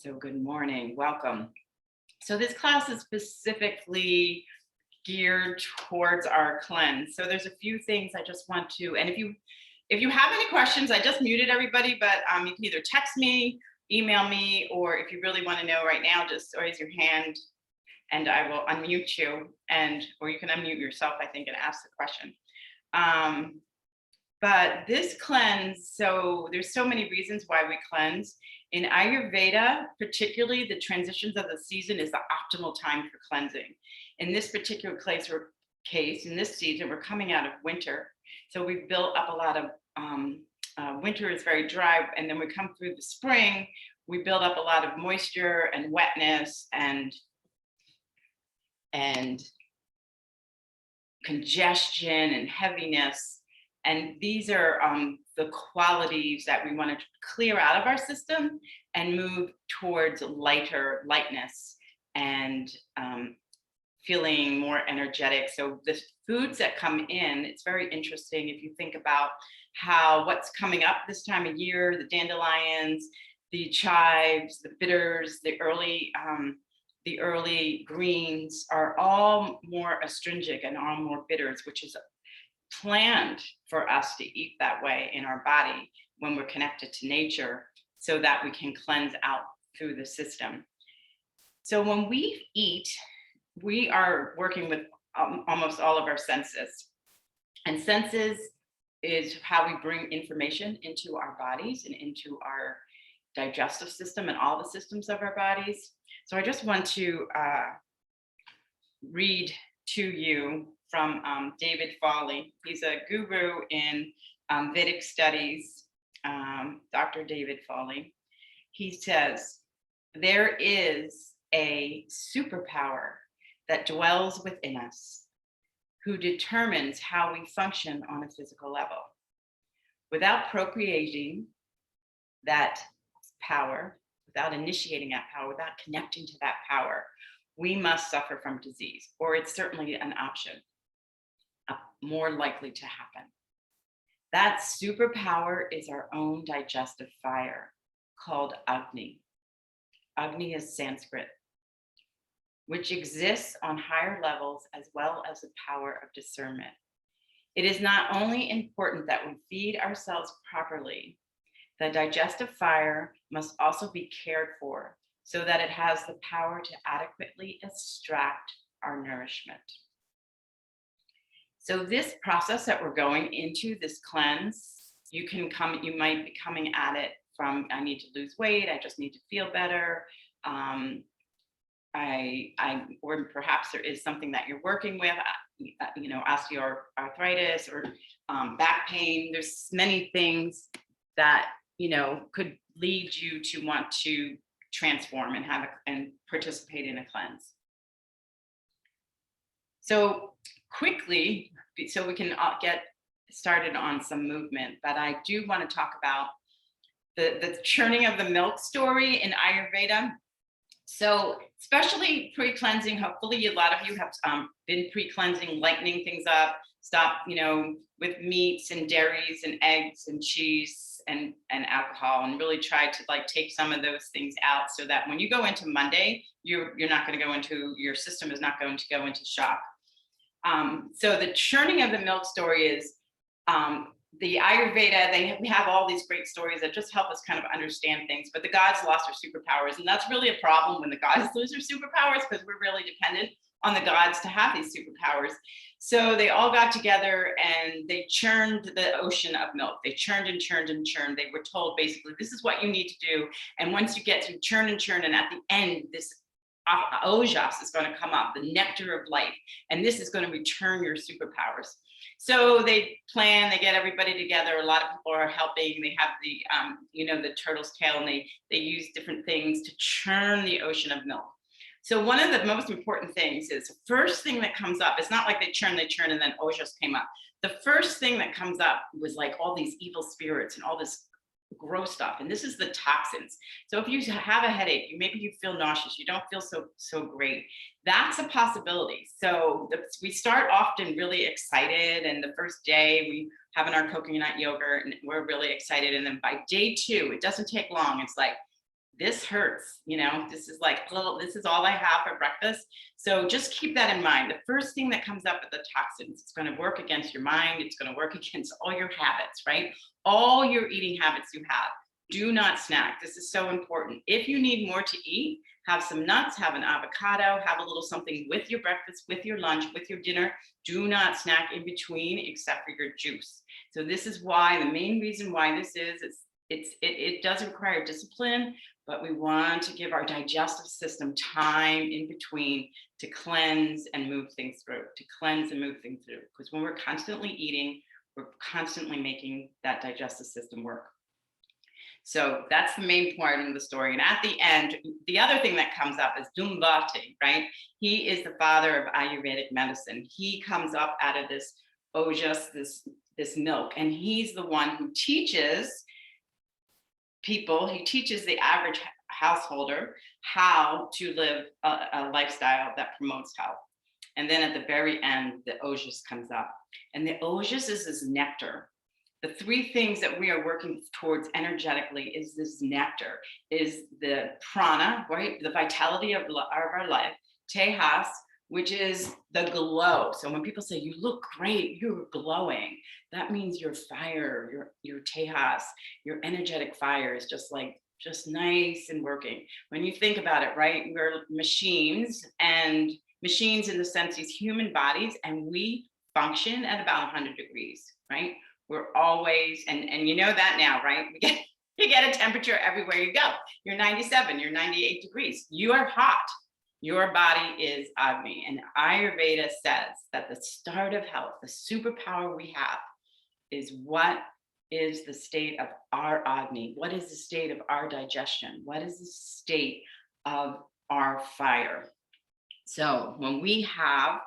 So good morning, welcome. So this class is specifically geared towards our cleanse. So there's a few things I just want to, and if you have any questions, I just muted everybody, but you can either text me, email me, or if you really want to know right now, just raise your hand and I will unmute you, or you can unmute yourself, I think, and ask the question. But this cleanse, so there's so many reasons why we cleanse. In Ayurveda, particularly the transitions of the season is the optimal time for cleansing. In this particular case, in this season, we're coming out of winter. So we've built up a lot of, winter is very dry, and then we come through the spring, we build up a lot of moisture and wetness and congestion and heaviness. And these are the qualities that we want to clear out of our system and move towards lightness and feeling more energetic. So the foods that come in, it's very interesting if you think about what's coming up this time of year, the dandelions, the chives, the bitters, the early greens are all more astringent and all more bitters, which is planned for us to eat that way in our body when we're connected to nature so that we can cleanse out through the system. So when we eat, we are working with almost all of our senses. And senses is how we bring information into our bodies and into our digestive system and all the systems of our bodies. So I just want to read to you from David Foley. He's a guru in Vedic studies, Dr. David Foley. He says, there is a superpower that dwells within us who determines how we function on a physical level. Without procreating that power, without initiating that power, without connecting to that power, we must suffer from disease, or it's certainly an option, more likely to happen. That superpower is our own digestive fire called Agni. Agni is Sanskrit, which exists on higher levels as well as the power of discernment. It is not only important that we feed ourselves properly, the digestive fire must also be cared for so that it has the power to adequately extract our nourishment. So this process that we're going into, this cleanse, you might be coming at it from, I need to lose weight, I just need to feel better. Or perhaps there is something that you're working with, osteoarthritis or back pain. There's many things that, could lead you to want to transform and participate in a cleanse. So quickly, so we can get started on some movement, but I do want to talk about the churning of the milk story in Ayurveda. So especially pre-cleansing, hopefully a lot of you have been pre-cleansing, lightening things up, stop, with meats and dairies and eggs and cheese and alcohol, and really try to take some of those things out so that when you go into Monday, your system is not going to go into shock. So the churning of the milk story is the Ayurveda, we have all these great stories that just help us kind of understand things, but the gods lost their superpowers. And that's really a problem when the gods lose their superpowers, because we're really dependent on the gods to have these superpowers. So they all got together and they churned the ocean of milk. They churned and churned and churned. They were told basically, this is what you need to do. And once you get to churn and churn, and at the end, this ojas is going to come up, the nectar of life. And this is going to return your superpowers. So they plan, they get everybody together. A lot of people are helping. They have the turtle's tail, and they use different things to churn the ocean of milk. So one of the most important things is the first thing that comes up. It's not like they churn, and then ojas came up. The first thing that comes up was all these evil spirits and all this gross stuff. And this is the toxins. So if you have a headache, maybe you feel nauseous, you don't feel so great, that's a possibility. So we start often really excited, and the first day we having our coconut yogurt and we're really excited. And then by day 2, it doesn't take long. It's this hurts, this is like, well, this is all I have for breakfast. So just keep that in mind. The first thing that comes up with the toxins, it's going to work against your mind. It's going to work against all your habits, right? All your eating habits you have. Do not snack. This is so important. If you need more to eat, have some nuts, have an avocado, have a little something with your breakfast, with your lunch, with your dinner. Do not snack in between except for your juice. So this is why, the main reason why this is, it does require discipline, but we want to give our digestive system time in between to cleanse and move things through, Because when we're constantly eating, we're constantly making that digestive system work. So that's the main part of the story. And at the end, the other thing that comes up is Dhumvati, right? He is the father of Ayurvedic medicine. He comes up out of this ojas, this milk, and he's the one who teaches people, he teaches the average householder how to live a lifestyle that promotes health. And then at the very end, the ojas comes up. And the ojas is this nectar. The three things that we are working towards energetically is this nectar, is the prana, right? The vitality of our life, tejas, which is the glow. So when people say, you look great, you're glowing, that means your fire, your tejas, your energetic fire is just nice and working. When you think about it, right? We're machines, and machines in the sense, these human bodies, and we function at about 100 degrees, right? We're always, and you know that now, right? You get a temperature everywhere you go. You're 97, you're 98 degrees. You are hot. Your body is Agni. And Ayurveda says that the start of health, the superpower we have, is what is the state of our Agni? What is the state of our digestion? What is the state of our fire? So when we have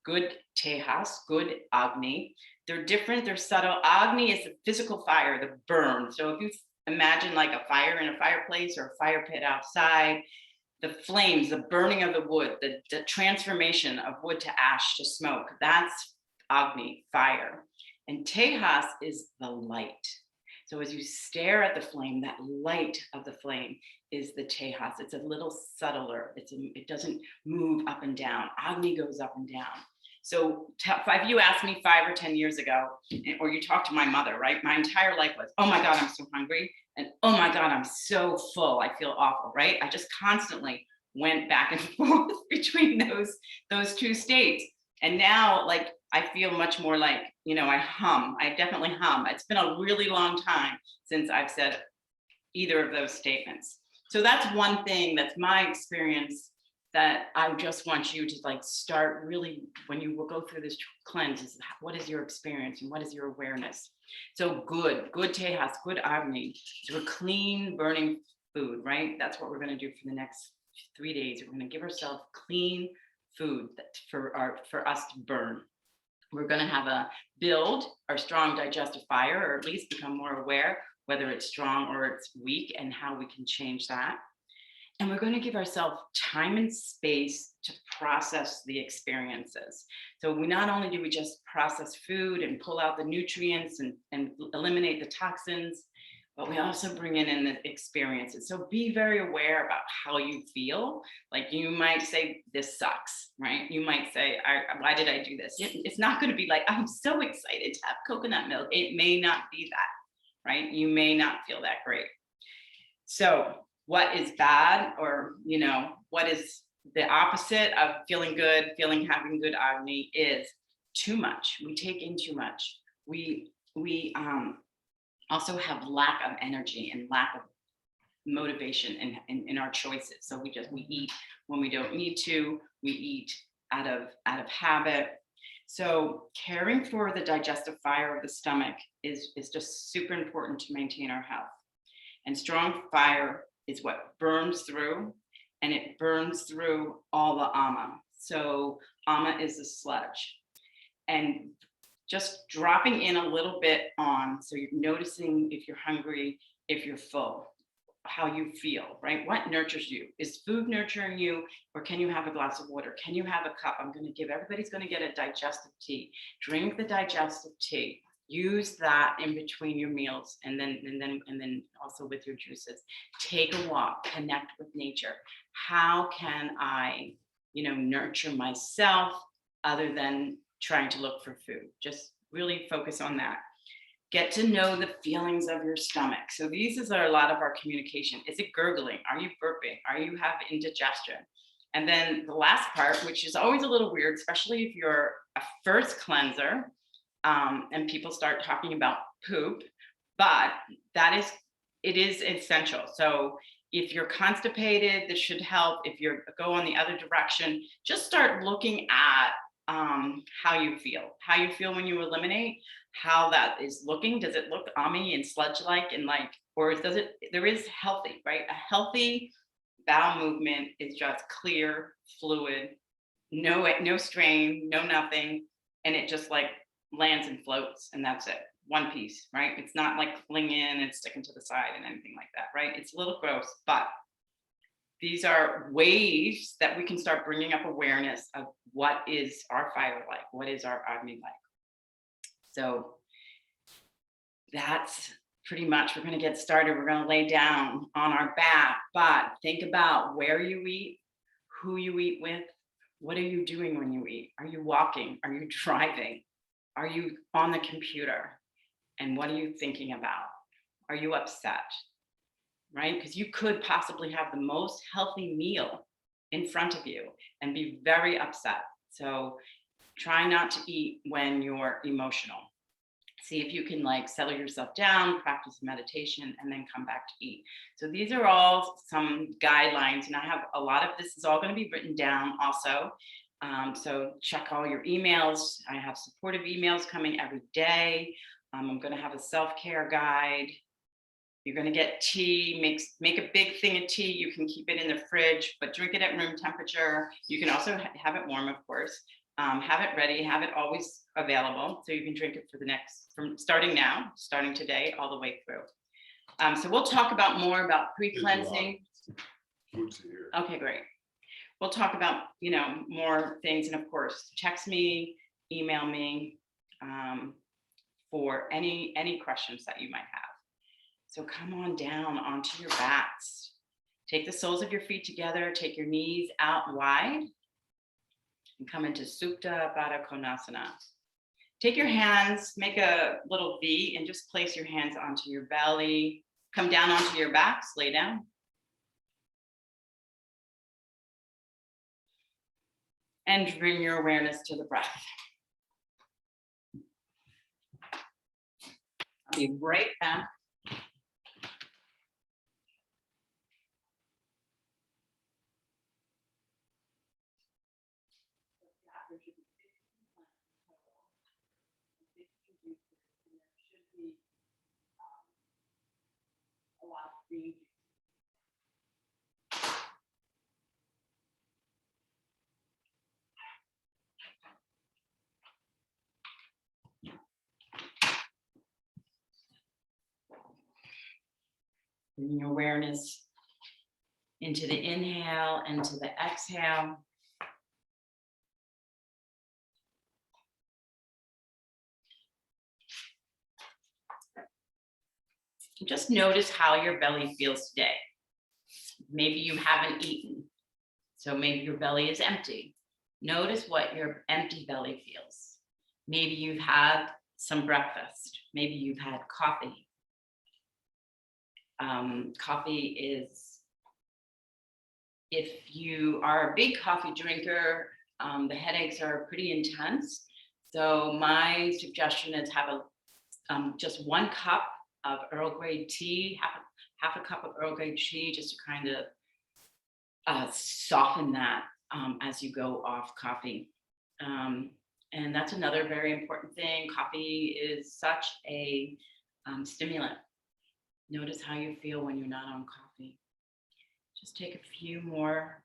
good tejas, good Agni, they're different, they're subtle. Agni is the physical fire, the burn. So if you imagine like a fire in a fireplace or a fire pit outside, the flames, the burning of the wood, the transformation of wood to ash to smoke, that's Agni, fire. And tejas is the light. So as you stare at the flame, that light of the flame is the tejas. It's a little subtler. It doesn't move up and down. Agni goes up and down. So if you asked me 5 or 10 years ago, or you talked to my mother, right? My entire life was, oh my God, I'm so hungry. And oh my God, I'm so full. I feel awful, right? I just constantly went back and forth between those two states. And now, like, I feel much more like, I hum. I definitely hum. It's been a really long time since I've said either of those statements. So that's one thing, that's my experience, that I just want you to start really, when you will go through this cleanse, is what is your experience and what is your awareness? So good tejas, good Agni, so a clean burning food, right? That's what we're going to do for the next 3 days. We're going to give ourselves clean food for us to burn. We're going to build our strong digestive fire, or at least become more aware whether it's strong or it's weak and how we can change that. And we're going to give ourselves time and space to process the experiences. So not only do we just process food and pull out the nutrients and eliminate the toxins, but we also bring in the experiences. So be very aware about how you feel. Like you might say, this sucks, right? You might say, why did I do this? It's not going to be like, I'm so excited to have coconut milk. It may not be that, right? You may not feel that great. So what is bad, or, what is the opposite of feeling good, having good Agni, is too much. We take in too much. We also have lack of energy and lack of motivation in our choices. So we eat when we don't need to. We eat out of habit. So caring for the digestive fire of the stomach is just super important to maintain our health. And strong fire is what burns through, and it burns through all the ama. So ama is the sludge. And just dropping in a little bit on, so you're noticing if you're hungry, if you're full, how you feel, right? What nurtures you? Is food nurturing you, or can you have a glass of water? Can you have a cup? Everybody's going to get a digestive tea. Drink the digestive tea. Use that in between your meals, and then also with your juices. Take a walk, connect with nature. How can I, nurture myself other than trying to look for food? Just really focus on that. Get to know the feelings of your stomach. So these are a lot of our communication. Is it gurgling? Are you burping? Are you having indigestion? And then the last part, which is always a little weird, especially if you're a first cleanser, and people start talking about poop, but it is essential. So if you're constipated, this should help. If you go on the other direction, just start looking at how you feel when you eliminate, how that is looking. Does it look ummy and sludge-like or there is healthy, right? A healthy bowel movement is just clear, fluid, no strain, no nothing, and it just lands and floats, and that's it. One piece, right? It's not like clinging and sticking to the side and anything like that, right? It's a little gross, but these are ways that we can start bringing up awareness of what is our fire like, what is our Agni like. So that's pretty much, we're going to get started. We're going to lay down on our back, but think about where you eat, who you eat with, what are you doing when you eat? Are you walking? Are you driving? Are you on the computer? And what are you thinking about? Are you upset? Right? Because you could possibly have the most healthy meal in front of you and be very upset. So try not to eat when you're emotional. See if you can settle yourself down, practice meditation, and then come back to eat. So these are all some guidelines, and I have a lot of this is all going to be written down also. So check all your emails. I have supportive emails coming every day. I'm going to have a self-care guide. You're going to get tea. Make a big thing of tea. You can keep it in the fridge, but drink it at room temperature. You can also have it warm, of course. Have it ready. Have it always available, so you can drink it from starting today, all the way through. So we'll talk more about pre-cleansing. Okay, great. We'll talk about more things, and of course, text me, email me for any questions that you might have. So come on down onto your backs. Take the soles of your feet together. Take your knees out wide. And come into Supta Baddha Konasana. Take your hands, make a little V, and just place your hands onto your belly. Come down onto your backs, lay down. And bring your awareness to the breath. I'll be right back. Bring your awareness into the inhale and to the exhale. Just notice how your belly feels today. Maybe you haven't eaten, so maybe your belly is empty. Notice what your empty belly feels. Maybe you've had some breakfast. Maybe you've had coffee. Coffee is, if you are a big coffee drinker, the headaches are pretty intense. So my suggestion is have just 1 cup of Earl Grey tea, half a cup of Earl Grey tea, just to kind of soften that as you go off coffee. And that's another very important thing. Coffee is such a stimulant. Notice how you feel when you're not on coffee. Just take a few more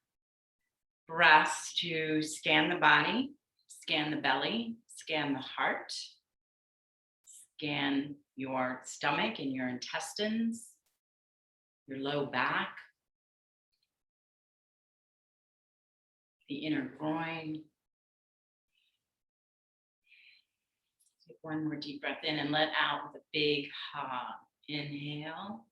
breaths to scan the body, scan the belly, scan the heart, scan your stomach and your intestines, your low back, the inner groin. One more deep breath in and let out with a big ha. Inhale.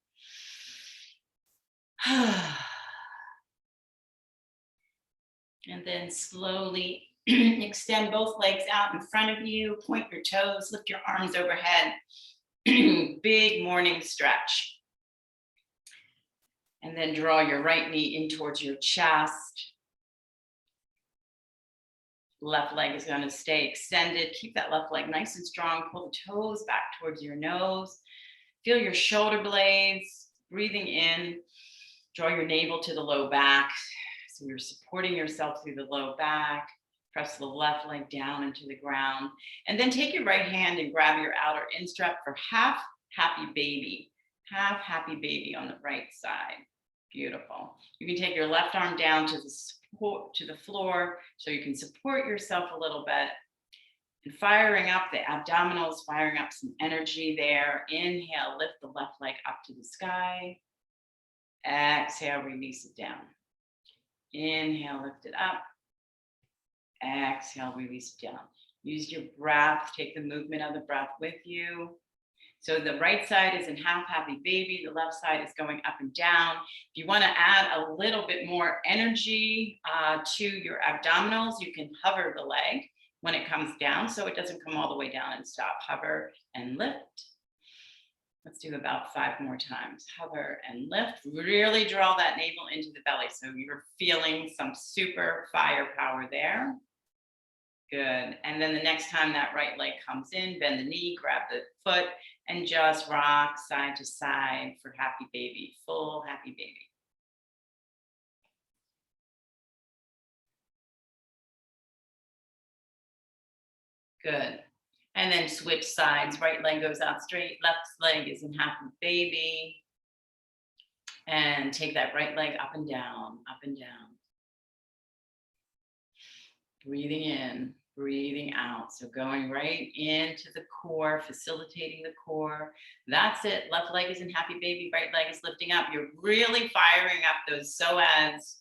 And then slowly extend both legs out in front of you, point your toes, lift your arms overhead. Big morning stretch. And then draw your right knee in towards your chest. Left leg is going to stay extended. Keep that left leg nice and strong. Pull the toes back towards your nose. Feel your shoulder blades. Breathing in. Draw your navel to the low back. So you're supporting yourself through the low back. Press the left leg down into the ground. And then take your right hand and grab your outer instep for half happy baby. Half happy baby on the right side. Beautiful. You can take your left arm down to the floor so you can support yourself a little bit. And firing up the abdominals, firing up some energy there. Inhale, lift the left leg up to the sky. Exhale, release it down. Inhale, lift it up. Exhale, release it down. Use your breath, take the movement of the breath with you. So the right side is in half happy baby, the left side is going up and down. If you want to add a little bit more energy to your abdominals, you can hover the leg when it comes down so it doesn't come all the way down and stop. Hover and lift. Let's do about 5 more times. Hover and lift. Really draw that navel into the belly so you're feeling some super firepower there. Good. And then the next time that right leg comes in, bend the knee, grab the foot, and just rock side to side for happy baby, full happy baby. Good. And then switch sides. Right leg goes out straight, left leg is in happy baby. And take that right leg up and down, up and down. Breathing in, breathing out. So going right into the core, facilitating the core. That's it. Left leg is in happy baby, right leg is lifting up. You're really firing up those psoas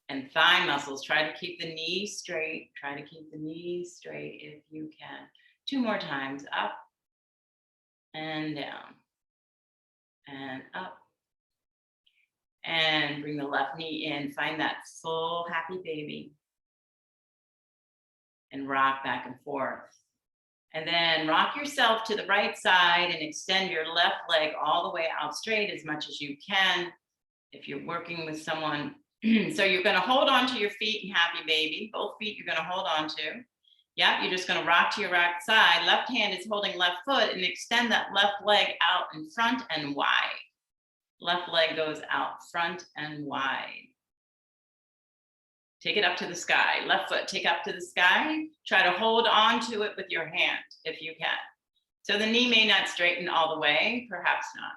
and thigh muscles. Try to keep the knees straight. Try to keep the knees straight if you can. 2 more times. Up and down. And up. And bring the left knee in. Find that full happy baby. And rock back and forth. And then rock yourself to the right side and extend your left leg all the way out straight as much as you can if you're working with someone. So you're going to hold on to your feet in happy baby. Both feet you're going to hold on to. Yep, you're just going to rock to your right side. Left hand is holding left foot and extend that left leg out in front and wide. Left leg goes out front and wide. Take it up to the sky. Left foot, take up to the sky. Try to hold on to it with your hand if you can. So the knee may not straighten all the way, perhaps not.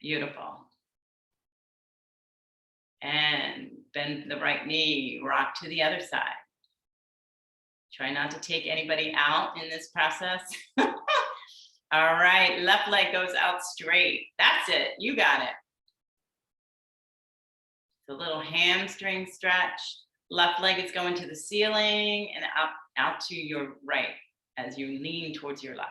Beautiful. And bend the right knee, rock to the other side. Try not to take anybody out in this process. All right, left leg goes out straight. That's it, you got it. The little hamstring stretch. Left leg is going to the ceiling and up out to your right as you lean towards your left.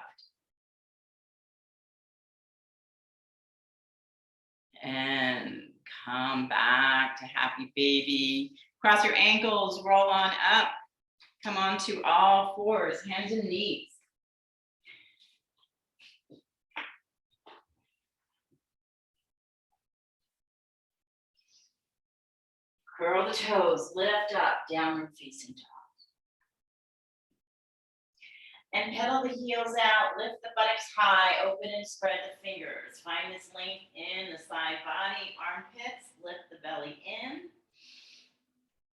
And come back to happy baby. Cross your ankles, roll on up. Come on to all fours, hands and knees. Curl the toes, lift up, downward facing dog. And pedal the heels out, lift the buttocks high, open and spread the fingers. Find this length in the side body, armpits, lift the belly in.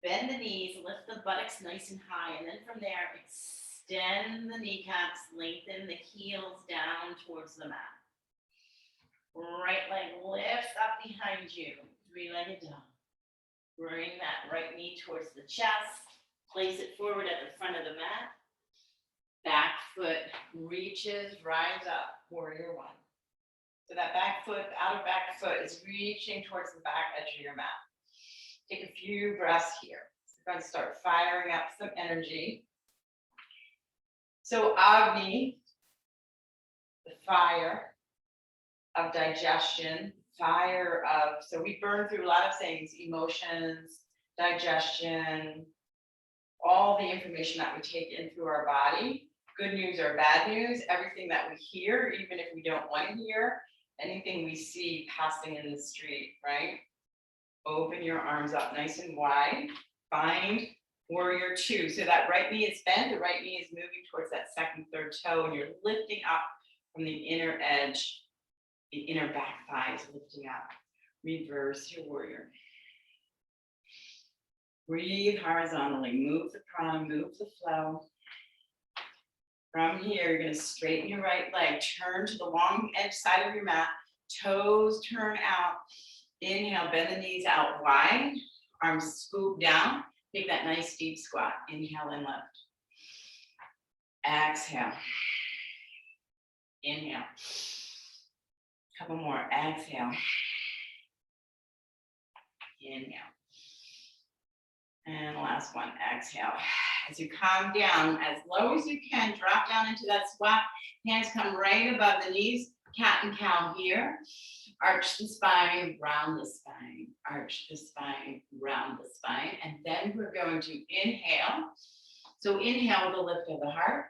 Bend the knees, lift the buttocks nice and high, and then from there, extend the kneecaps, lengthen the heels down towards the mat. Right leg lifts up behind you, 3-legged dog. Bring that right knee towards the chest, place it forward at the front of the mat. Back foot reaches, rise up, warrior one. So that back foot, outer back foot is reaching towards the back edge of your mat. Take a few breaths here. So we're going to start firing up some energy. So Agni, the fire of digestion, fire of, so we burn through a lot of things, emotions, digestion, all the information that we take in through our body, good news or bad news, everything that we hear, even if we don't want to hear, anything we see passing in the street, right? Open your arms up nice and wide, find warrior two. So that right knee is bent, the right knee is moving towards that second, third toe, and you're lifting up from the inner edge, the inner back thigh is lifting up. Reverse your warrior. Breathe horizontally, move the prana, move the flow. From here, you're going to straighten your right leg, turn to the long edge side of your mat, toes turn out. Inhale, bend the knees out wide, arms scoop down, take that nice deep squat. Inhale and lift. Exhale. Inhale. Couple more. Exhale. Inhale. And last one. Exhale. As you calm down, as low as you can, drop down into that squat. Hands come right above the knees. Cat and cow here. Arch the spine, round the spine. Arch the spine, round the spine. And then we're going to inhale. So inhale with a lift of the heart.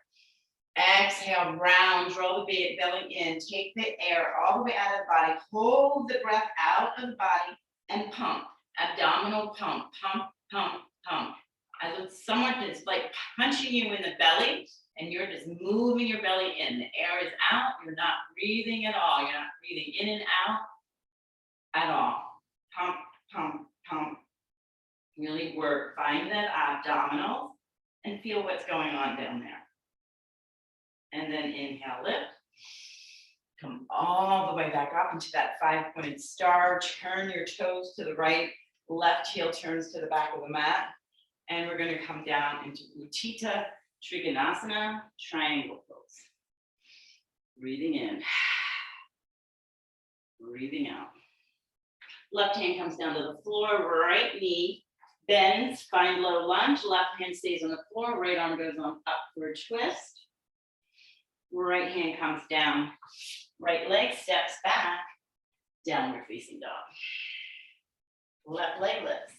Exhale, round, draw the belly in. Take the air all the way out of the body. Hold the breath out of the body and pump. Abdominal pump, pump, pump, pump. As if someone is like punching you in the belly and you're just moving your belly in. The air is out. You're not breathing at all. You're not breathing in and out at all. Pump, pump, pump. Really work. Find that abdominals and feel what's going on down there. And then inhale, lift. Come all the way back up into that 5-pointed star. Turn your toes to the right. Left heel turns to the back of the mat. And we're going to come down into Utthita Trikonasana, triangle pose. Breathing in. Breathing out. Left hand comes down to the floor. Right knee bends. Find low lunge. Left hand stays on the floor. Right arm goes on upward twist. Right hand comes down, right leg steps back, downward facing dog. Left leg lifts.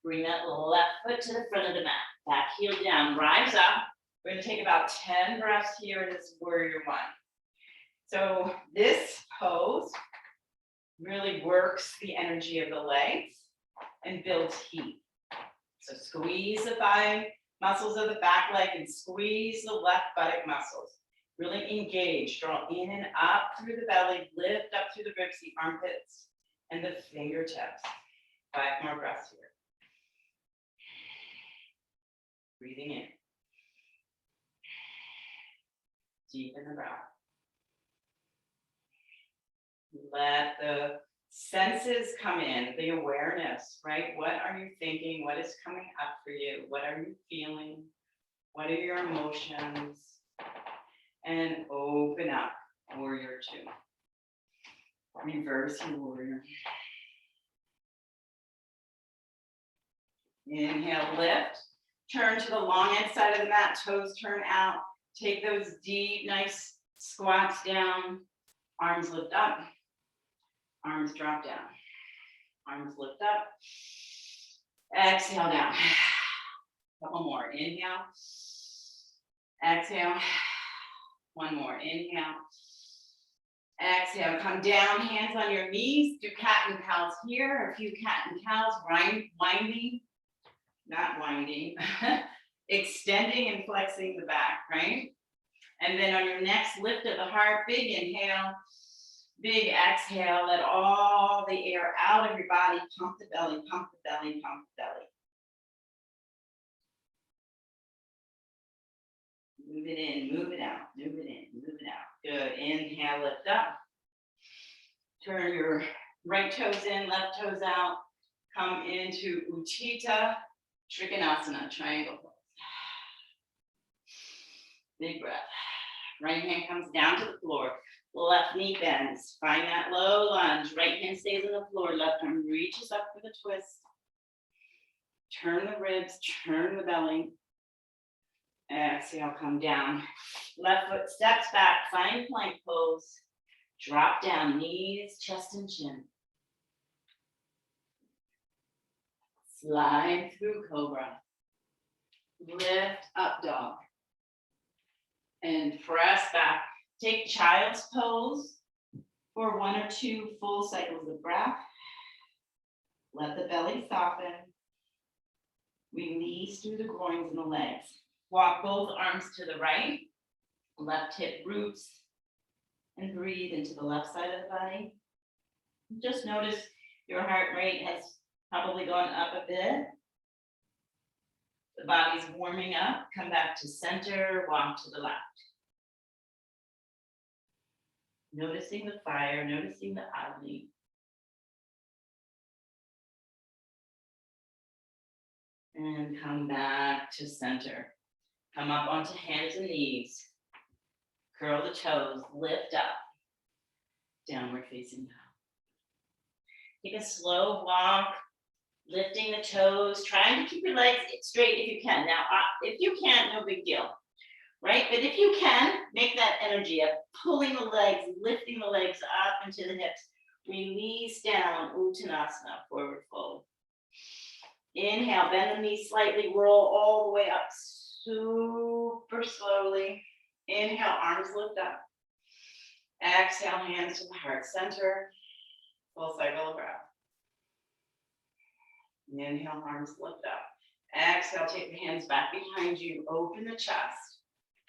Bring that left foot to the front of the mat. Back heel down, rise up. We're going to take about 10 breaths here in this warrior one. So this pose really works the energy of the legs and builds heat. So squeeze the thigh muscles of the back leg and squeeze the left buttock muscles. Really engage, draw in and up through the belly, lift up through the ribs, the armpits, and the fingertips. 5 more breaths here. Breathing in. Deepen the breath. Let the senses come in, the awareness, right? What are you thinking? What is coming up for you? What are you feeling? What are your emotions? And open up, warrior two. Reverse your warrior. Inhale, lift. Turn to the long end side of the mat, toes turn out. Take those deep, nice squats down. Arms lift up. Arms drop down. Arms lift up. Exhale down. Couple more. Inhale. Exhale. One more. Inhale. Exhale. Come down. Hands on your knees. Do cat and cows here. A few cat and cows. Winding. Not winding. Extending and flexing the back, right? And then on your next lift of the heart, big inhale. Big exhale. Let all the air out of your body. Pump the belly. Pump the belly. Pump the belly. Move it in, move it out, move it in, move it out. Good. Inhale, lift up. Turn your right toes in, left toes out. Come into Utthita Trikonasana, triangle pose. Big breath. Right hand comes down to the floor. Left knee bends. Find that low lunge. Right hand stays on the floor. Left arm reaches up for the twist. Turn the ribs, turn the belly. Exhale, come down. Left foot steps back, find plank pose. Drop down, knees, chest, and chin. Slide through cobra. Lift up dog. And press back. Take child's pose for 1 or 2 full cycles of breath. Let the belly soften. Release through the groins and the legs. Walk both arms to the right. Left hip roots. And breathe into the left side of the body. Just notice your heart rate has probably gone up a bit. The body's warming up. Come back to center, walk to the left. Noticing the fire, noticing the Agni. And come back to center. Come up onto hands and knees. Curl the toes, lift up. Downward facing dog. Take a slow walk, lifting the toes, trying to keep your legs straight if you can. Now, if you can't, no big deal, right? But if you can, make that energy of pulling the legs, lifting the legs up into the hips. Release down, Uttanasana, forward fold. Inhale, bend the knees slightly, roll all the way up super slowly. Inhale, arms lift up. Exhale, hands to the heart center. Full cycle of breath. Inhale, arms lift up. Exhale, take the hands back behind you. Open the chest.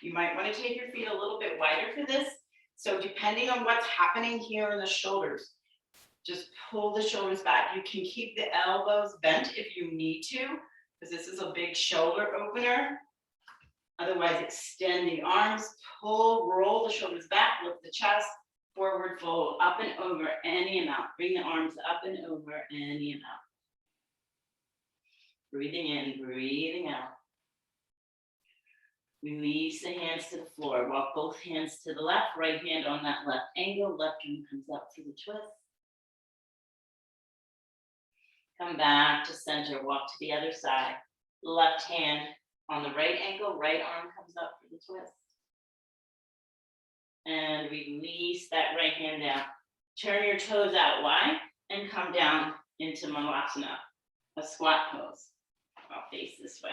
You might want to take your feet a little bit wider for this. So depending on what's happening here in the shoulders, just pull the shoulders back. You can keep the elbows bent if you need to, because this is a big shoulder opener. Otherwise, extend the arms, pull, roll the shoulders back, lift the chest, forward fold, up and over any amount. Bring the arms up and over any amount. Breathing in, breathing out. Release the hands to the floor. Walk both hands to the left, right hand on that left angle. Left arm comes up to the twist. Come back to center, walk to the other side. Left hand on the right ankle, right arm comes up for the twist. And release that right hand down. Turn your toes out wide and come down into Malasana, a squat pose. I'll face this way.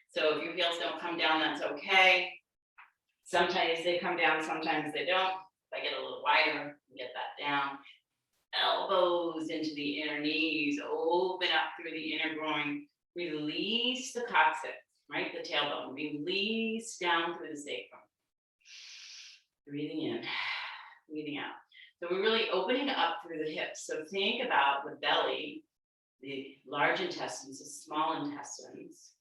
So if your heels don't come down, that's okay. Sometimes they come down, sometimes they don't. If I get a little wider, get that down. Elbows into the inner knees, open up through the inner groin. Release the coccyx, right? The tailbone. Release down through the sacrum. Breathing in, breathing out. So we're really opening up through the hips. So think about the belly, the large intestines, the small intestines,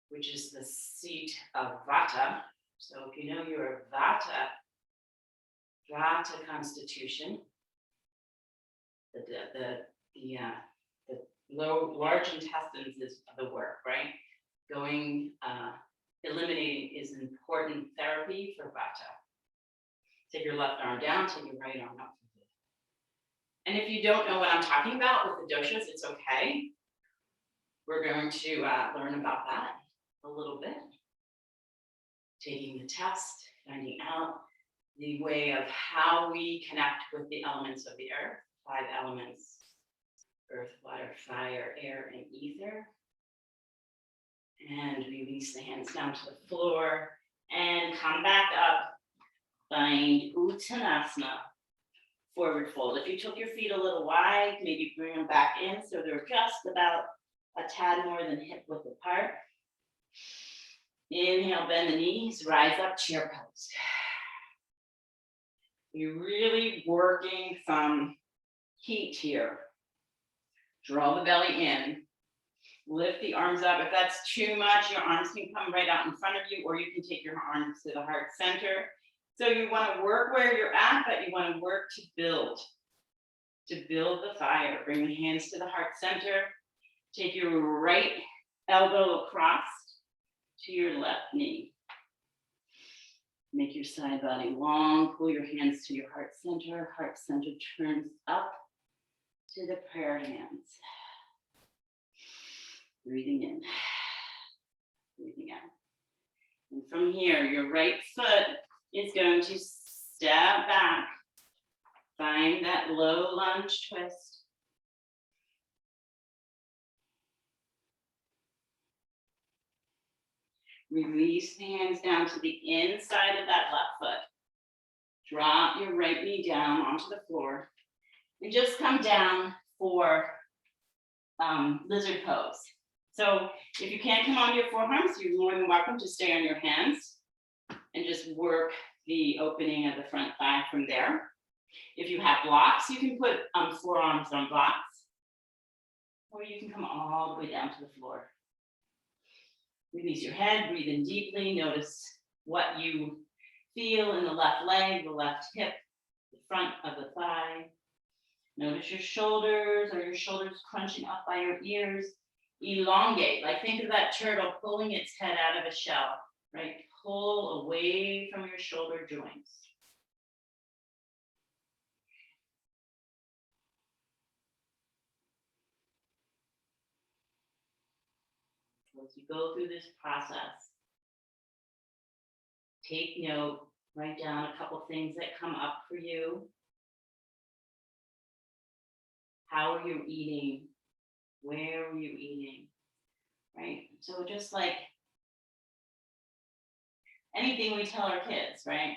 which is the seat of Vata. So if you know your Vata constitution, the large intestines is the work, right? Eliminating is an important therapy for Vata. Take your left arm down, take your right arm up. And if you don't know what I'm talking about with the doshas, it's okay. We're going to learn about that a little bit. Taking the test, finding out the way of how we connect with the elements of the earth, 5 elements, earth, water, fire, air, and ether. And release the hands down to the floor and come back up. Find Uttanasana, forward fold. If you took your feet a little wide, maybe bring them back in so they're just about a tad more than hip width apart. Inhale, bend the knees, rise up, chair pose. You're really working some heat here. Draw the belly in. Lift the arms up. If that's too much, your arms can come right out in front of you, or you can take your arms to the heart center. So you want to work where you're at, but you want to work to build the fire. Bring the hands to the heart center. Take your right elbow across to your left knee. Make your side body long. Pull your hands to your heart center. Heart center turns up to the prayer hands. Breathing in. Breathing out. And from here, your right foot is going to step back. Find that low lunge twist. Release the hands down to the inside of that left foot. Drop your right knee down onto the floor and just come down for lizard pose. So if you can't come onto your forearms, you're more than welcome to stay on your hands and just work the opening of the front thigh from there. If you have blocks, you can put forearms on blocks, or you can come all the way down to the floor. Release your head, breathe in deeply. Notice what you feel in the left leg, the left hip, the front of the thigh. Notice your shoulders. Are your shoulders crunching up by your ears? Elongate, like think of that turtle pulling its head out of a shell, right? Pull away from your shoulder joints. As you go through this process, take note, write down a couple things that come up for you. How are you eating? Where are you eating? Right? So just like anything we tell our kids, right?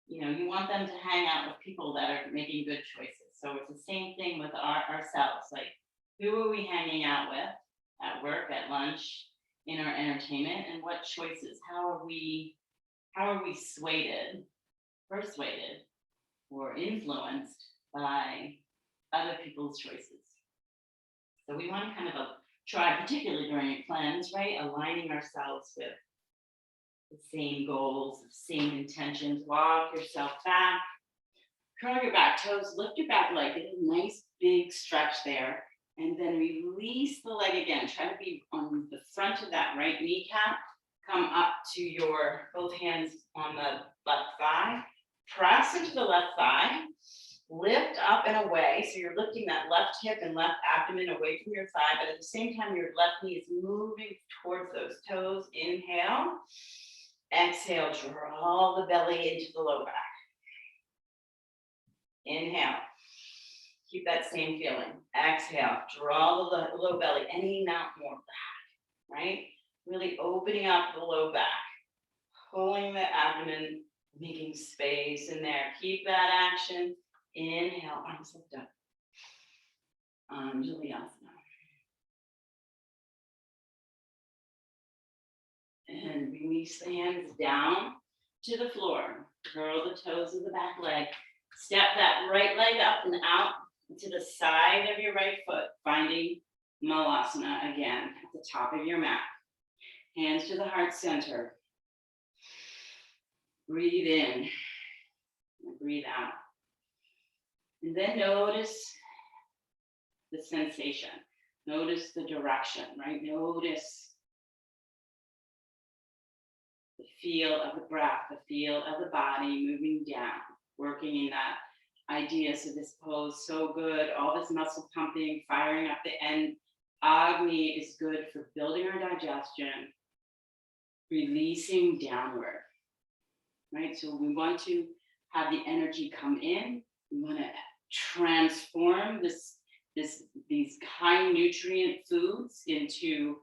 You know, you want them to hang out with people that are making good choices. So it's the same thing with ourselves. Like, who are we hanging out with at work, at lunch, in our entertainment, and what choices? How are we persuaded, or influenced by other people's choices? So we want to kind of try, particularly during a cleanse, right? Aligning ourselves with the same goals, the same intentions. Walk yourself back. Curl your back toes, lift your back leg, get a nice big stretch there, and then release the leg again. Try to be on the front of that right kneecap. Come up to your both hands on the left thigh. Press into the left thigh. Lift up and away. So you're lifting that left hip and left abdomen away from your thigh, but at the same time, your left knee is moving towards those toes. Inhale. Exhale, draw the belly into the low back. Inhale. Keep that same feeling. Exhale, draw the low belly any amount more back, right? Really opening up the low back, pulling the abdomen, making space in there. Keep that action. Inhale, arms lift up. Anjali-asana. And release the hands down to the floor. Curl the toes of the back leg. Step that right leg up and out to the side of your right foot, finding Malasana again at the top of your mat. Hands to the heart center. Breathe in and breathe out. And then notice the sensation. Notice the direction, right? Notice the feel of the breath, the feel of the body moving down, working in that idea. So this pose, so good. All this muscle pumping, firing up the end. Agni is good for building our digestion, releasing downward, right? So we want to have the energy come in. We want to transform these high nutrient foods into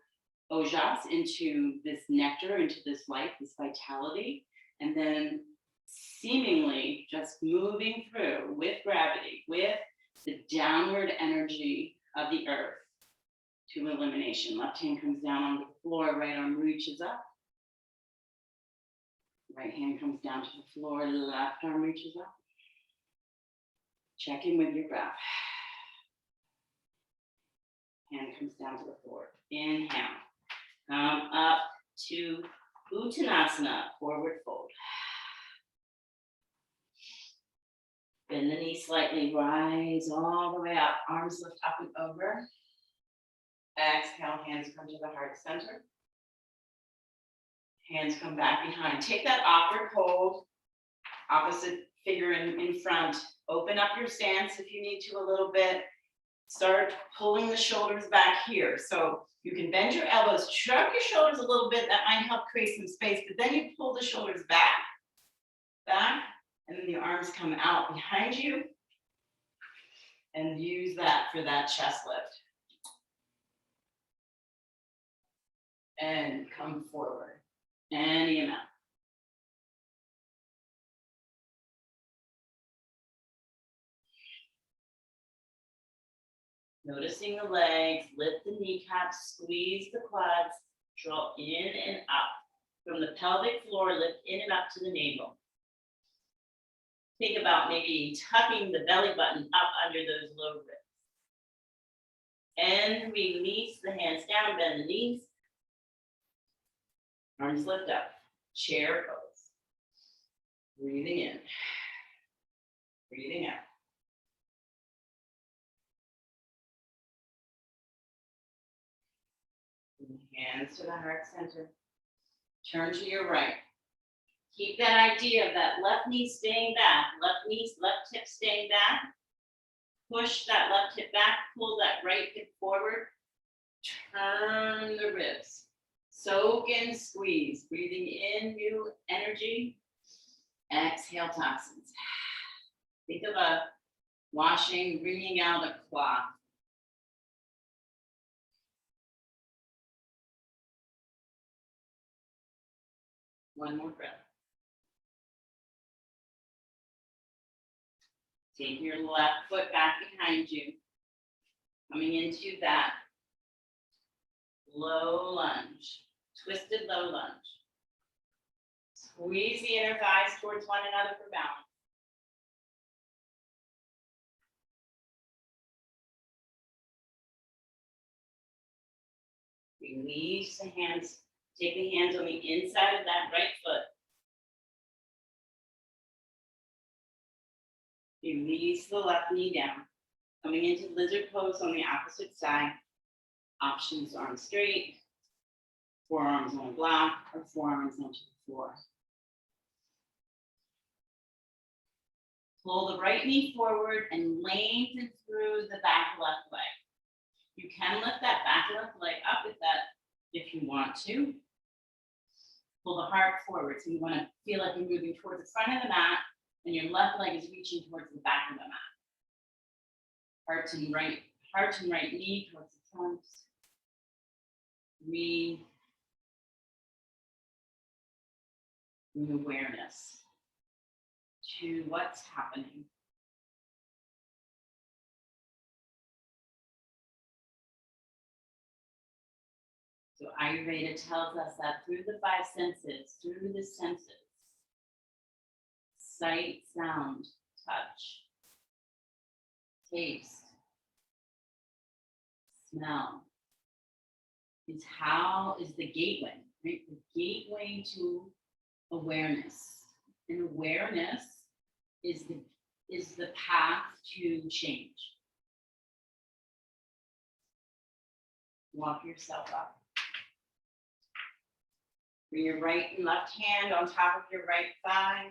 ojas, into this nectar, into this life, this vitality, and then seemingly just moving through with gravity, with the downward energy of the earth to elimination. Left hand comes down on the floor, right arm reaches up. Right hand comes down to the floor, left arm reaches up. Check in with your breath. Hand comes down to the floor. Inhale. Come up to Uttanasana, forward fold. Bend the knee slightly, rise all the way up. Arms lift up and over. Exhale, hands come to the heart center. Hands come back behind. Take that awkward hold, opposite figure in front. Open up your stance if you need to a little bit. Start pulling the shoulders back here. So you can bend your elbows, shrug your shoulders a little bit. That might help create some space, but then you pull the shoulders back, and then the arms come out behind you. And use that for that chest lift. And come forward. Any amount. Noticing the legs, lift the kneecaps, squeeze the quads, draw in and up. From the pelvic floor, lift in and up to the navel. Think about maybe tucking the belly button up under those low ribs. And release the hands down, bend the knees. Arms lift up, chair pose. Breathing in, breathing out. Hands to the heart center. Turn to your right. Keep that idea of that left knee staying back, left hip staying back. Push that left hip back, pull that right hip forward. Turn the ribs. Soak and squeeze. Breathing in new energy. Exhale toxins. Think of a washing, wringing out a cloth. One more breath. Take your left foot back behind you. Coming into that low lunge, twisted low lunge. Squeeze the inner thighs towards one another for balance. Release the hands. Take the hands on the inside of that right foot. Release the left knee down. Coming into lizard pose on the opposite side. Options: arms straight, forearms on the block, or forearms onto the floor. Pull the right knee forward and lengthen through the back left leg. You can lift that back left leg up if you want to. Pull the heart forward. So you want to feel like you're moving towards the front of the mat and your left leg is reaching towards the back of the mat. Heart and right knee towards the front. Breathe. Bring awareness to what's happening. So Ayurveda tells us that through the five senses, sight, sound, touch, taste, smell, is the gateway, right? The gateway to awareness. And awareness is the path to change. Walk yourself up. Bring your right and left hand on top of your right thigh.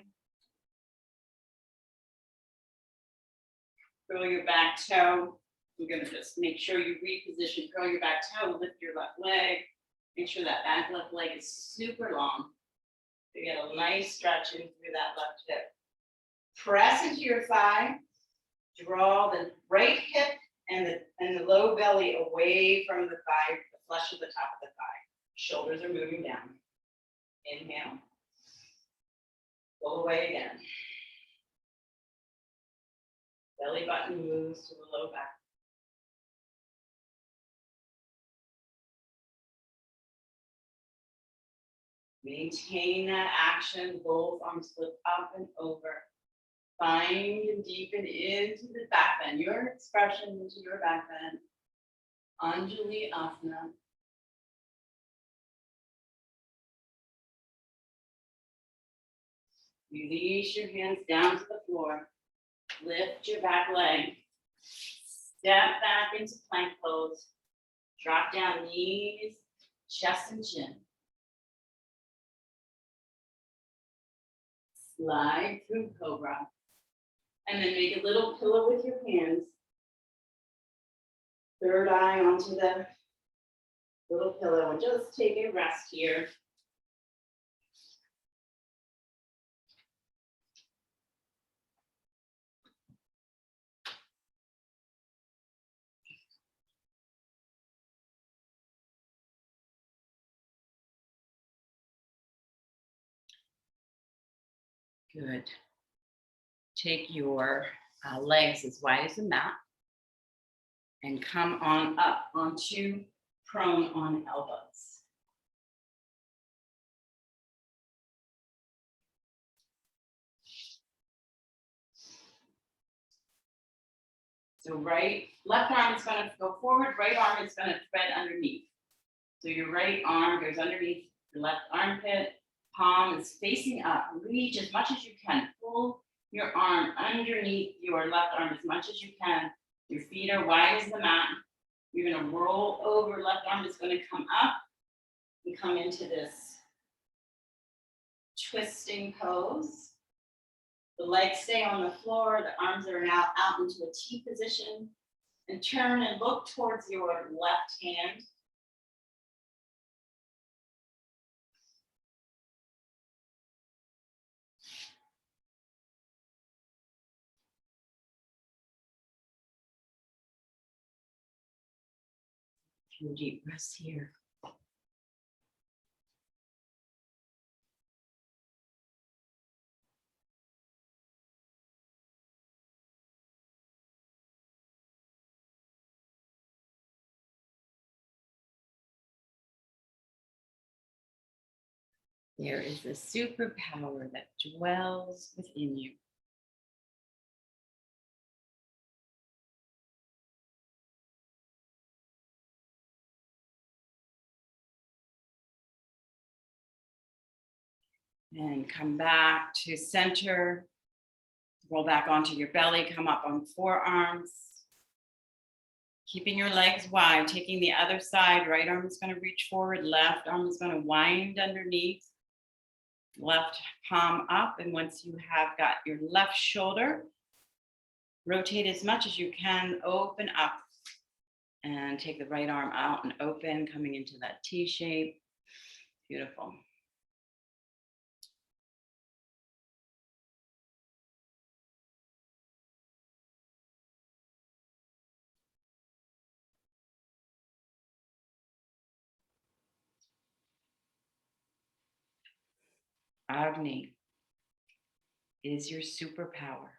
Curl your back toe. We're going to just make sure you reposition. Curl your back toe, lift your left leg. Make sure that back left leg is super long. You get a nice stretch in through that left hip. Press into your thigh. Draw the right hip and the low belly away from the thigh, the flesh of the top of the thigh. Shoulders are moving down. Inhale. Pull away again. Belly button moves to the low back. Maintain that action, both arms flip up and over. Find and deepen into the back bend, your expression into your back bend. Anjali Asana. Release your hands down to the floor. Lift your back leg. Step back into plank pose. Drop down knees, chest and chin. Slide through cobra. And then make a little pillow with your hands. third eye onto the little pillow and just take a rest here. Good. Take your legs as wide as the mat and come on up onto prone on elbows. So left arm is going to go forward, right arm is going to thread underneath. So your right arm goes underneath your left armpit, palm is facing up. Reach as much as you can. Pull your arm underneath your left arm as much as you can. Your feet are wide as the mat. You're going to roll over, left arm is going to come up and come into this twisting pose. The legs stay on the floor, the arms are now out into a T position, and turn and look towards your left hand. A few deep breaths here. There is a superpower that dwells within you. And come back to center. Roll back onto your belly, come up on forearms. Keeping your legs wide, taking the other side. Right arm is going to reach forward, left arm is going to wind underneath. Left palm up, and once you have got your left shoulder, rotate as much as you can, open up, and take the right arm out and open, coming into that T shape. Beautiful. Agni is your superpower.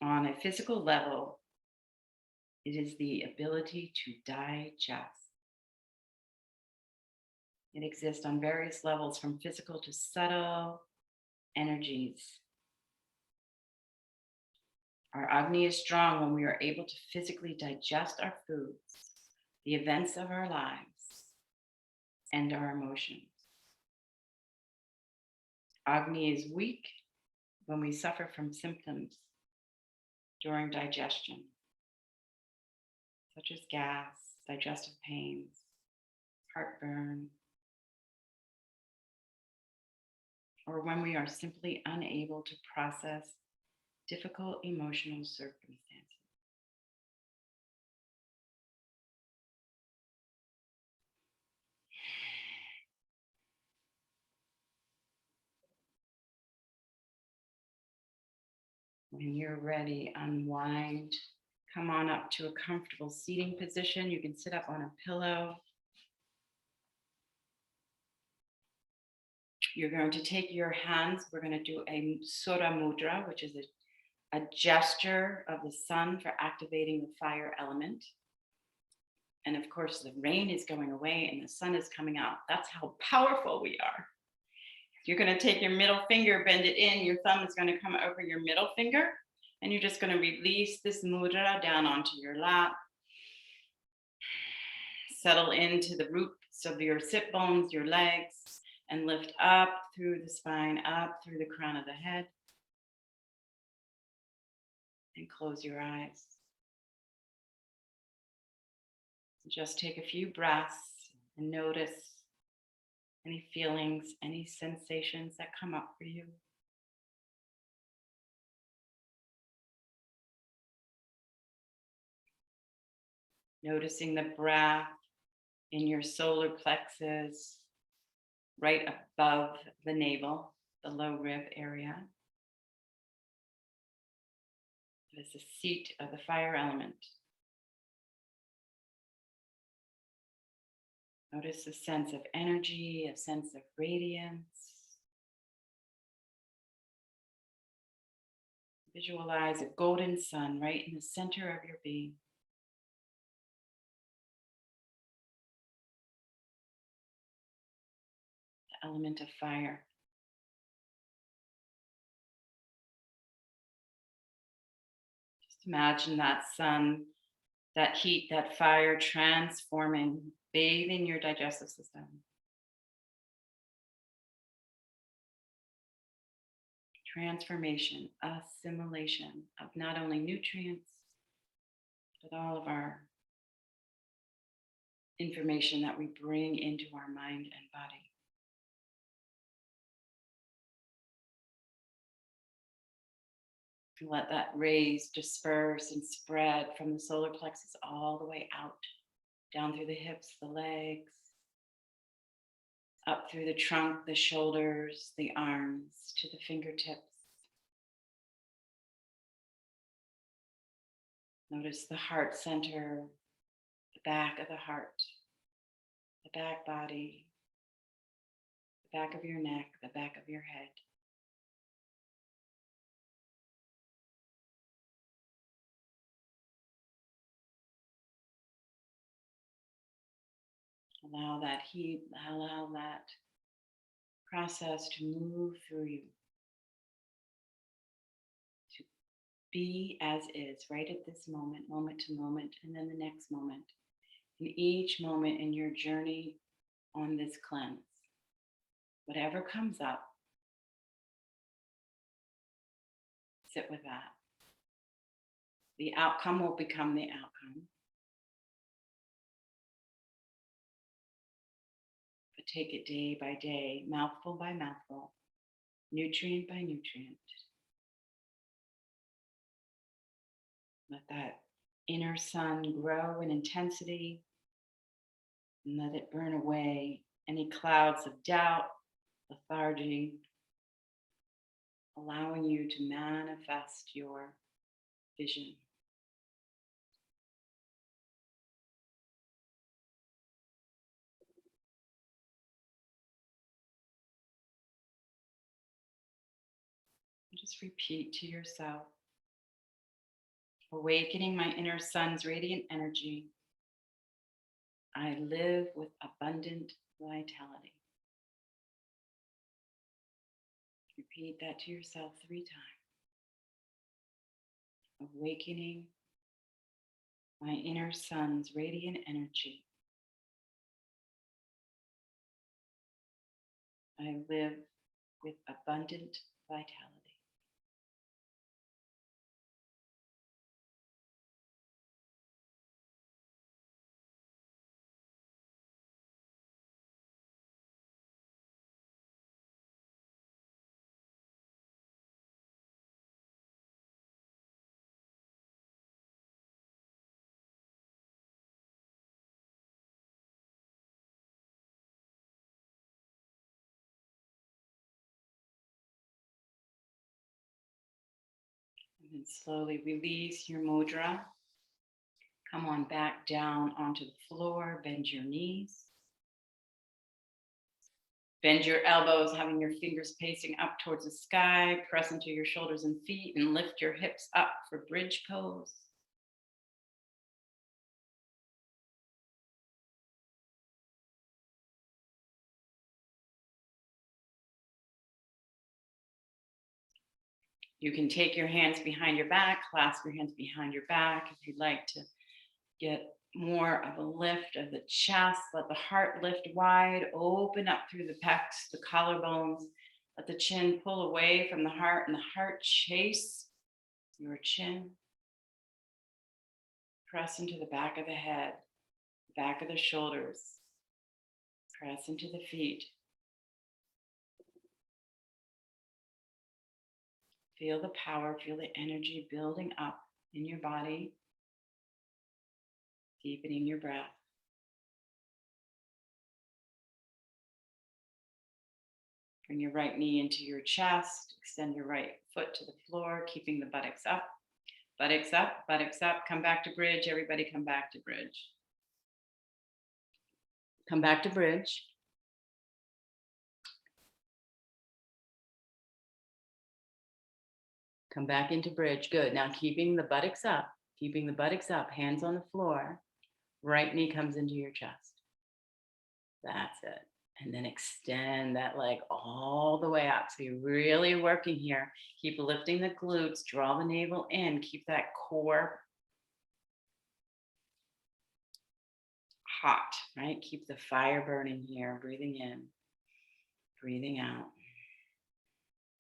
On a physical level, it is the ability to digest. It exists on various levels, from physical to subtle energies. Our Agni is strong when we are able to physically digest our foods, the events of our lives, and our emotions. Agni is weak when we suffer from symptoms during digestion, such as gas, digestive pains, heartburn, or when we are simply unable to process difficult emotional circumstances. When you're ready, unwind. Come on up to a comfortable seating position. You can sit up on a pillow. You're going to take your hands. We're going to do a Sura Mudra, which is a gesture of the sun for activating the fire element. And of course, the rain is going away and the sun is coming out. That's how powerful we are. You're going to take your middle finger, bend it in. Your thumb is going to come over your middle finger. And you're just going to release this mudra down onto your lap. Settle into the roots of your sit bones, your legs, and lift up through the spine, up through the crown of the head. And close your eyes. Just take a few breaths and notice any feelings, any sensations that come up for you. Noticing the breath in your solar plexus, right above the navel, the low rib area. It is the seat of the fire element. Notice a sense of energy, a sense of radiance. Visualize a golden sun right in the center of your being. The element of fire. Just imagine that sun, that heat, that fire transforming, bathing your digestive system. Transformation, assimilation of not only nutrients, but all of our information that we bring into our mind and body. Let that rays disperse and spread from the solar plexus all the way out, down through the hips, the legs, up through the trunk, the shoulders, the arms, to the fingertips. Notice the heart center, the back of the heart, the back body, the back of your neck, the back of your head. Allow that heat, allow that process to move through you. To be as is, right at this moment, moment to moment, and then the next moment. In each moment in your journey on this cleanse, whatever comes up, sit with that. The outcome will become the outcome. But take it day by day, mouthful by mouthful, nutrient by nutrient. Let that inner sun grow in intensity and let it burn away any clouds of doubt, lethargy, allowing you to manifest your vision. Just repeat to yourself, awakening my inner sun's radiant energy, I live with abundant vitality. Repeat that to yourself 3 times. Awakening my inner sun's radiant energy, I live with abundant vitality. And then slowly release your mudra. Come on back down onto the floor, bend your knees. Bend your elbows, having your fingers facing up towards the sky. Press into your shoulders and feet and lift your hips up for bridge pose. You can take your hands behind your back, clasp your hands behind your back. If you'd like to get more of a lift of the chest, let the heart lift wide, open up through the pecs, the collarbones. Let the chin pull away from the heart and the heart chase your chin. Press into the back of the head, back of the shoulders. Press into the feet. Feel the power, feel the energy building up in your body. Deepening your breath. Bring your right knee into your chest. Extend your right foot to the floor, keeping the buttocks up. Buttocks up, buttocks up. Come back to bridge. Everybody come back to bridge. Come back to bridge. Come back into bridge. Good. Now keeping the buttocks up, hands on the floor. Right knee comes into your chest. That's it. And then extend that leg all the way up. So you're really working here. Keep lifting the glutes, draw the navel in, keep that core hot, right? Keep the fire burning here. Breathing in, breathing out.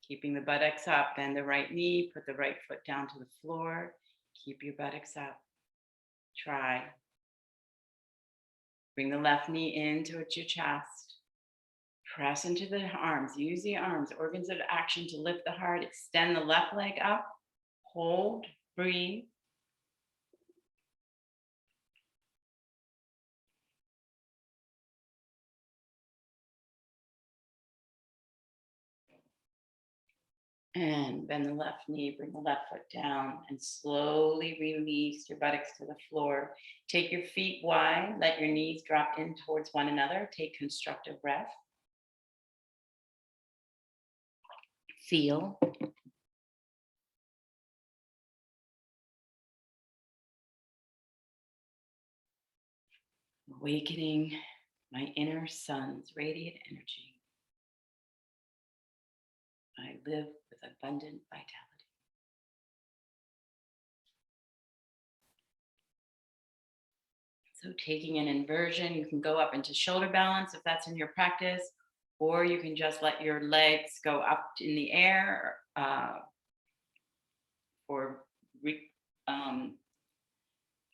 Keeping the buttocks up, bend the right knee, put the right foot down to the floor. Keep your buttocks up. Try. Bring the left knee into your chest. Press into the arms. Use the arms, organs of action to lift the heart. Extend the left leg up. Hold, breathe. And bend the left knee, bring the left foot down, and slowly release your buttocks to the floor. Take your feet wide, let your knees drop in towards one another. Take constructive breath. Feel. Awakening my inner sun's radiant energy. I live with abundant vitality. So taking an inversion, you can go up into shoulder balance if that's in your practice, or you can just let your legs go up in the air or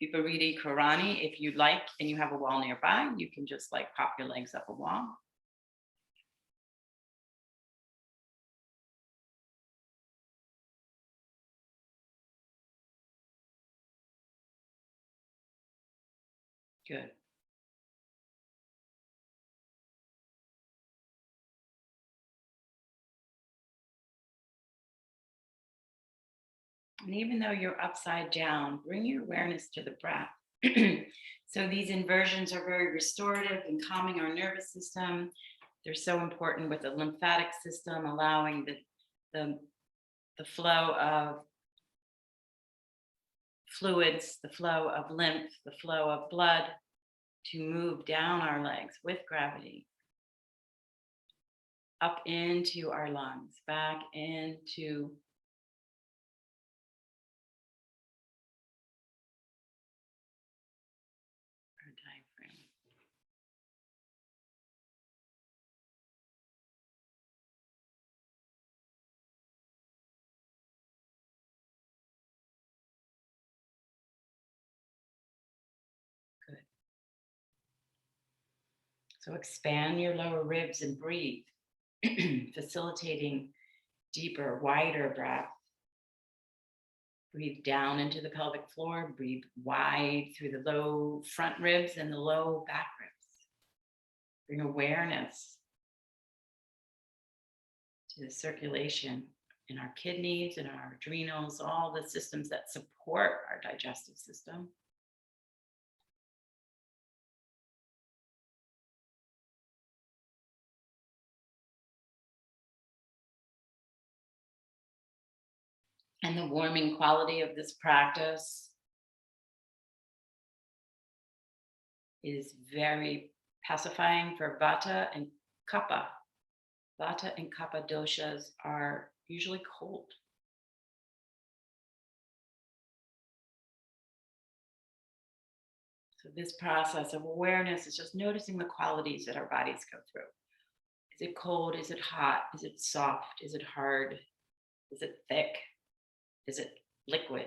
Viparita Karani if you'd like, and you have a wall nearby, you can just like pop your legs up a wall. Good. And even though you're upside down, bring your awareness to the breath. So these inversions are very restorative and calming our nervous system. They're so important with the lymphatic system, allowing the flow of fluids, the flow of lymph, the flow of blood to move down our legs with gravity, up into our lungs, back into our diaphragm. Good. So expand your lower ribs and breathe, facilitating deeper, wider breath. Breathe down into the pelvic floor. Breathe wide through the low front ribs and the low back ribs. Bring awareness to the circulation in our kidneys and our adrenals, all the systems that support our digestive system. And the warming quality of this practice is very pacifying for Vata and Kapha. Vata and Kapha doshas are usually cold. So this process of awareness is just noticing the qualities that our bodies go through. Is it cold? Is it hot? Is it soft? Is it hard? Is it thick? Is it liquid?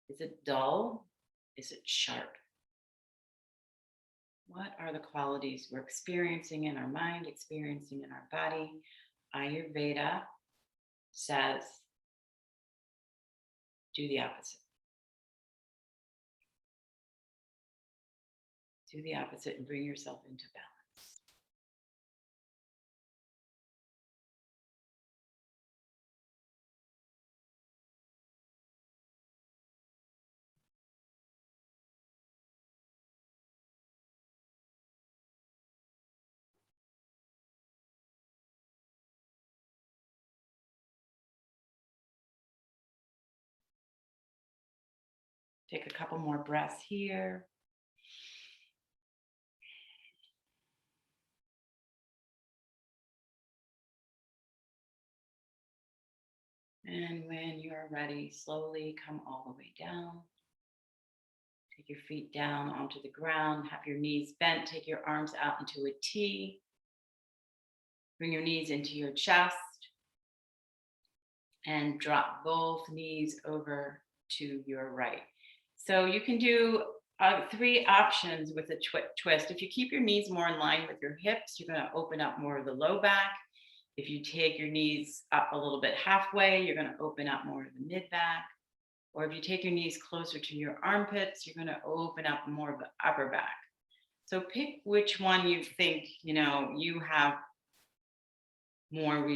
Is it dull? Is it sharp? What are the qualities we're experiencing in our mind, experiencing in our body? Ayurveda says, do the opposite. Do the opposite and bring yourself into balance. Take a couple more breaths here. And when you're ready, slowly come all the way down. Take your feet down onto the ground. Have your knees bent. Take your arms out into a T. Bring your knees into your chest. And drop both knees over to your right. So you can do 3 options with a twist. If you keep your knees more in line with your hips, you're going to open up more of the low back. If you take your knees up a little bit halfway, you're going to open up more of the mid back. Or if you take your knees closer to your armpits, you're going to open up more of the upper back. So pick which one you think, you have more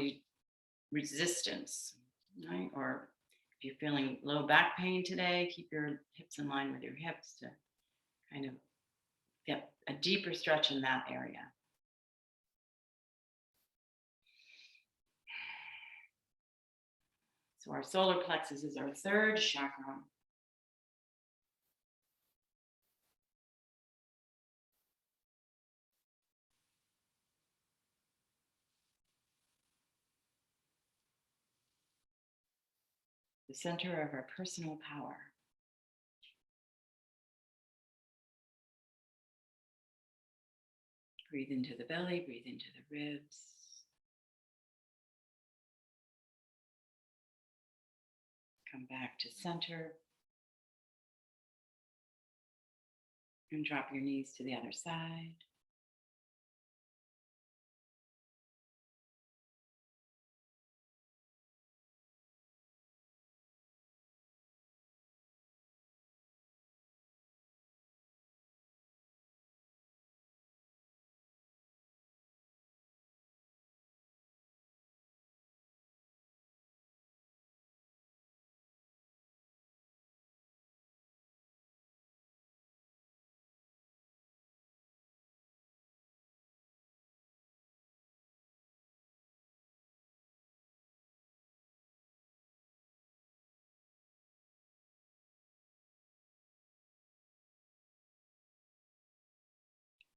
resistance, right? Or if you're feeling low back pain today, keep your hips in line with your hips to kind of get a deeper stretch in that area. So our solar plexus is our third chakra. The center of our personal power. Breathe into the belly, breathe into the ribs. Come back to center. And drop your knees to the other side.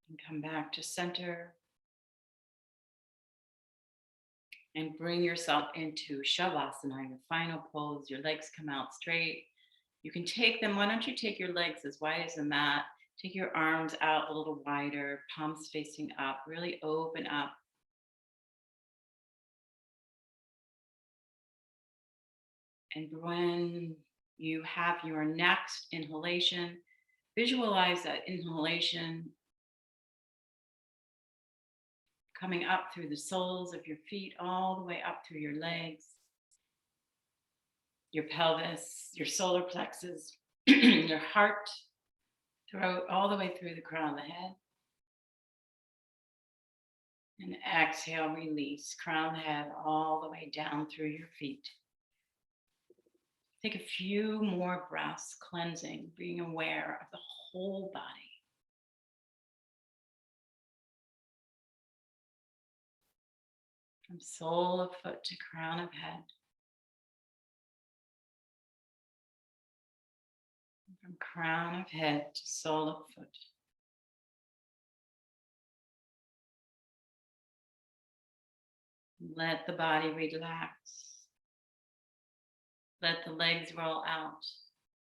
And come back to center. And bring yourself into Shavasana, your final pose. Your legs come out straight. You can take them. Why don't you take your legs as wide as the mat? Take your arms out a little wider, palms facing up. Really open up. And when you have your next inhalation, visualize that inhalation coming up through the soles of your feet, all the way up through your legs, your pelvis, your solar plexus, your heart, throat, all the way through the crown of the head. And exhale, release, crown the head all the way down through your feet. Take a few more breaths, cleansing, being aware of the whole body. From sole of foot to crown of head. From crown of head to sole of foot. Let the body relax. Let the legs roll out.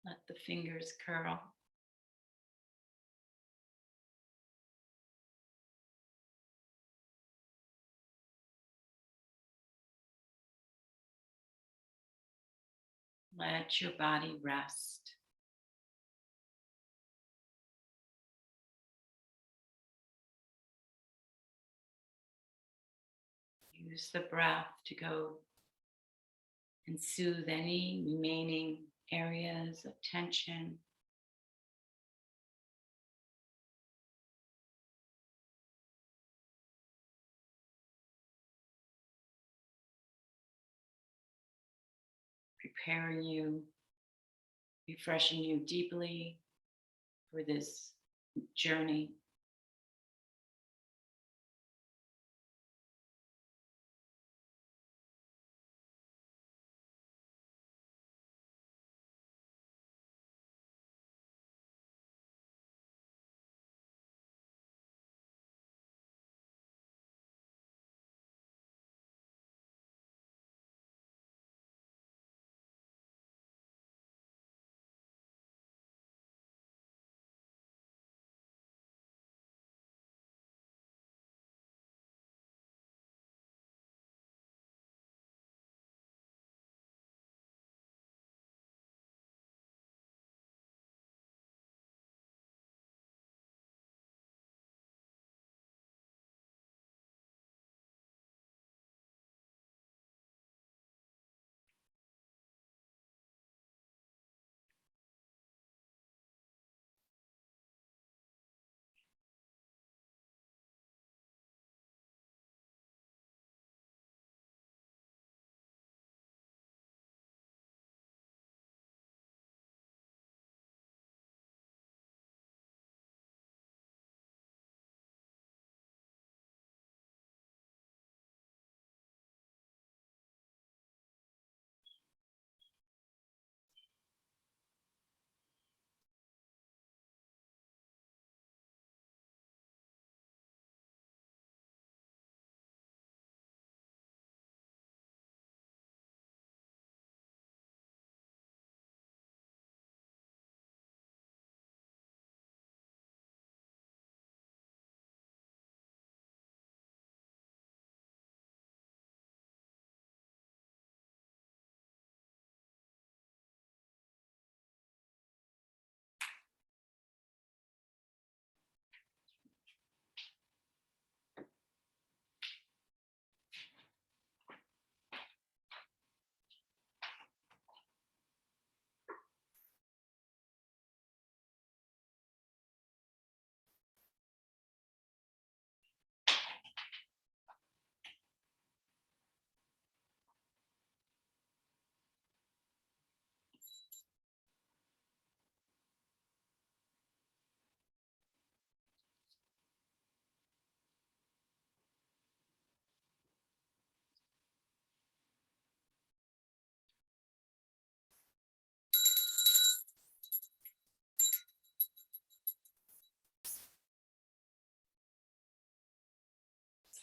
Let the fingers curl. Let your body rest. Use the breath to go and soothe any remaining areas of tension. preparing you, refreshing you deeply for this journey.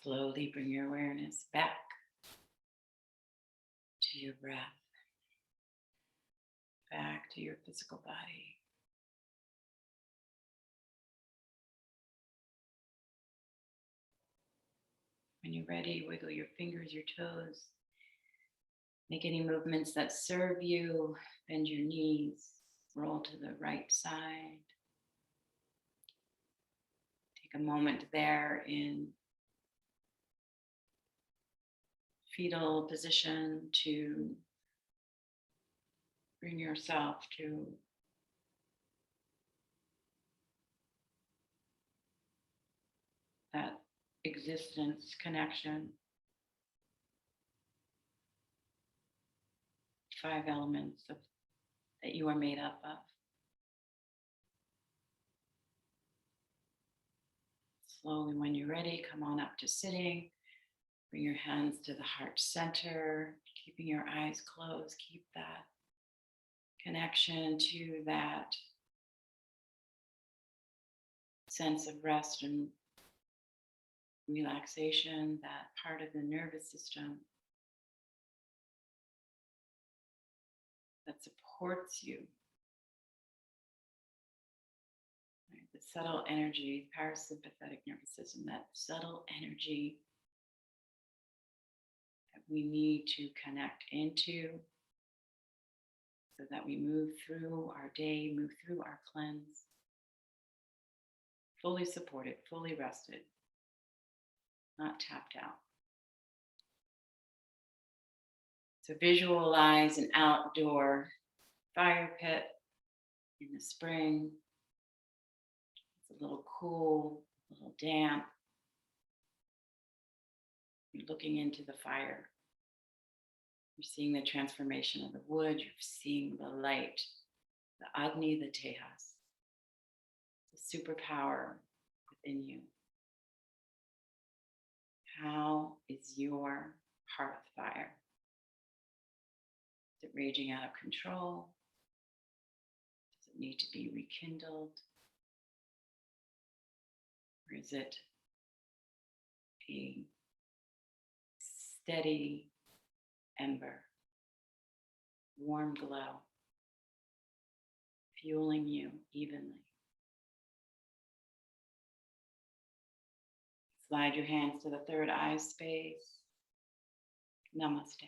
Slowly bring your awareness back to your breath, back to your physical body. When you're ready, wiggle your fingers, your toes. Make any movements that serve you. Bend your knees, roll to the right side. Take a moment there in fetal position to bring yourself to that existence connection. 5 elements that you are made up of. Slowly, when you're ready, come on up to sitting. Bring your hands to the heart center, keeping your eyes closed. Keep that connection to that sense of rest and relaxation, that part of the nervous system that supports you. Right? The subtle energy, parasympathetic nervous system, that subtle energy that we need to connect into so that we move through our day, move through our cleanse, fully supported, fully rested, not tapped out. So visualize an outdoor fire pit in the spring. It's a little cool, a little damp. You're looking into the fire. You're seeing the transformation of the wood. You're seeing the light, the Agni, the Tejas, the superpower within you. How is your hearth fire? Is it raging out of control? Does it need to be rekindled? Or is it a steady ember, warm glow, fueling you evenly? Slide your hands to the third eye space. Namaste.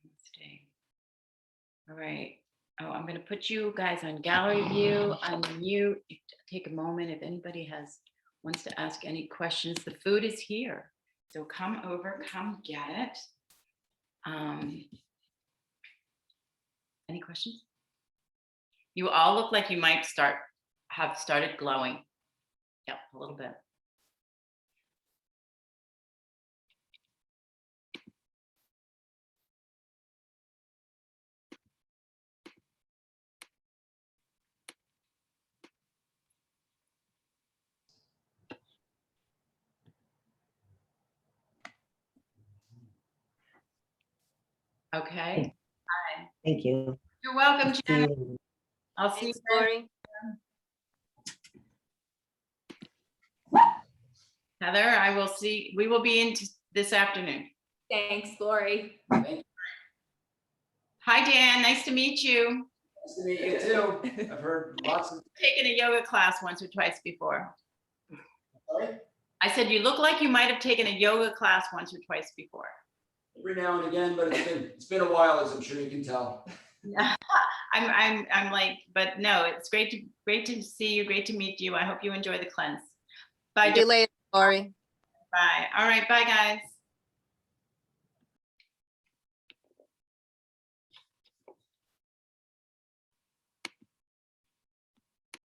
Namaste. All right. Oh, I'm going to put you guys on gallery view, unmute. Take a moment if anybody wants to ask any questions. The food is here, so come over, come get it. Any questions? You all look like you might have started glowing. Yep, a little bit. Okay. Hi. Thank you. You're welcome, Jen. I'll see you. Thanks, Lori. Heather, we will be in this afternoon. Thanks, Lori. Hi, Dan, nice to meet you. Nice to meet you too. I've heard lots of. Taken a yoga class once or twice before. Sorry? I said, you look like you might have taken a yoga class once or twice before. Every now and again, but it's been a while, as I'm sure you can tell. I'm like, but no, it's great to see you, great to meet you. I hope you enjoy the cleanse. Bye. See you later, Lori. Bye. All right, bye guys.